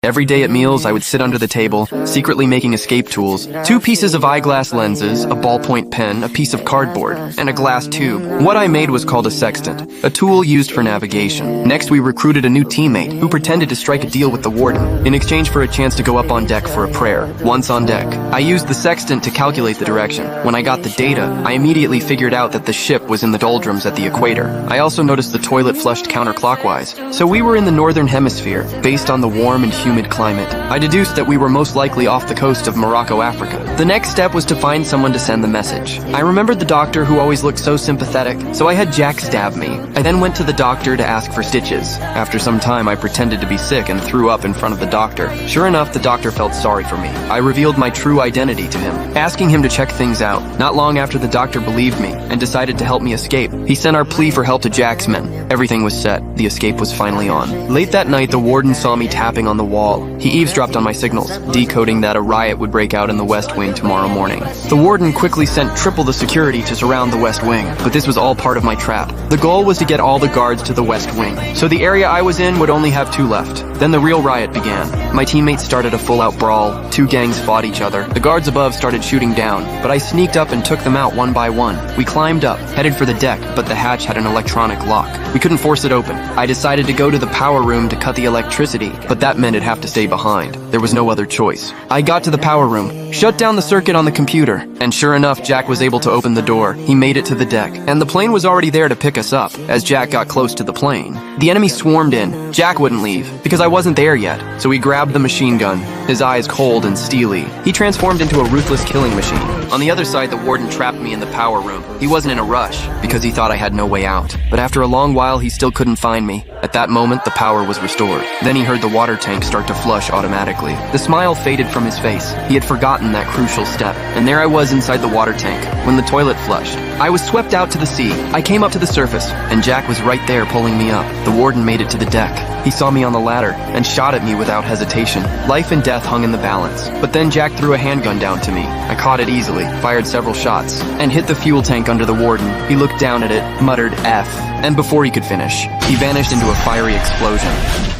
Every day at meals, I would sit under the table, secretly making escape tools. 2 pieces of eyeglass lenses, a ballpoint pen, a piece of cardboard, and a glass tube. What I made was called a sextant, a tool used for navigation. Next, we recruited a new teammate who pretended to strike a deal with the warden in exchange for a chance to go up on deck for a prayer. Once on deck, I used the sextant to calculate the direction. When I got the data, I immediately figured out that the ship was in the doldrums at the equator. I also noticed the toilet flushed counterclockwise, so we were in the northern hemisphere, based on the warm and humid climate. I deduced that we were most likely off the coast of Morocco, Africa. The next step was to find someone to send the message. I remembered the doctor who always looked so sympathetic, so I had Jack stab me. I then went to the doctor to ask for stitches. After some time, I pretended to be sick and threw up in front of the doctor. Sure enough, the doctor felt sorry for me. I revealed my true identity to him, asking him to check things out. Not long after, the doctor believed me and decided to help me escape. He sent our plea for help to Jack's men. Everything was set. The escape was finally on. Late that night, the warden saw me tapping on the wall. He eavesdropped on my signals, decoding that a riot would break out in the West Wing tomorrow morning. The warden quickly sent triple the security to surround the West Wing, but this was all part of my trap. The goal was to get all the guards to the West Wing, so the area I was in would only have 2 left. Then the real riot began. My teammates started a full-out brawl. 2 gangs fought each other. The guards above started shooting down, but I sneaked up and took them out one by one. We climbed up, headed for the deck, but the hatch had an electronic lock. We couldn't force it open. I decided to go to the power room to cut the electricity, but that meant I'd have to stay behind. There was no other choice. I got to the power room, shut down the circuit on the computer, and sure enough, Jack was able to open the door. He made it to the deck, and the plane was already there to pick us up. As Jack got close to the plane, the enemy swarmed in. Jack wouldn't leave, because I wasn't there yet, so he grabbed the machine gun, his eyes cold and steely. He transformed into a ruthless killing machine. On the other side, the warden trapped me in the power room. He wasn't in a rush, because he thought I had no way out. But after a long while, he still couldn't find me. At that moment, the power was restored. Then he heard the water tank start to flush automatically. The smile faded from his face. He had forgotten that crucial step. And there I was inside the water tank, when the toilet flushed. I was swept out to the sea. I came up to the surface, and Jack was right there pulling me up. The warden made it to the deck. He saw me on the ladder, and shot at me without hesitation. Life and death hung in the balance. But then Jack threw a handgun down to me. I caught it easily, fired several shots, and hit the fuel tank under the warden. He looked down at it, muttered F, and before he could finish, he vanished into a fiery explosion.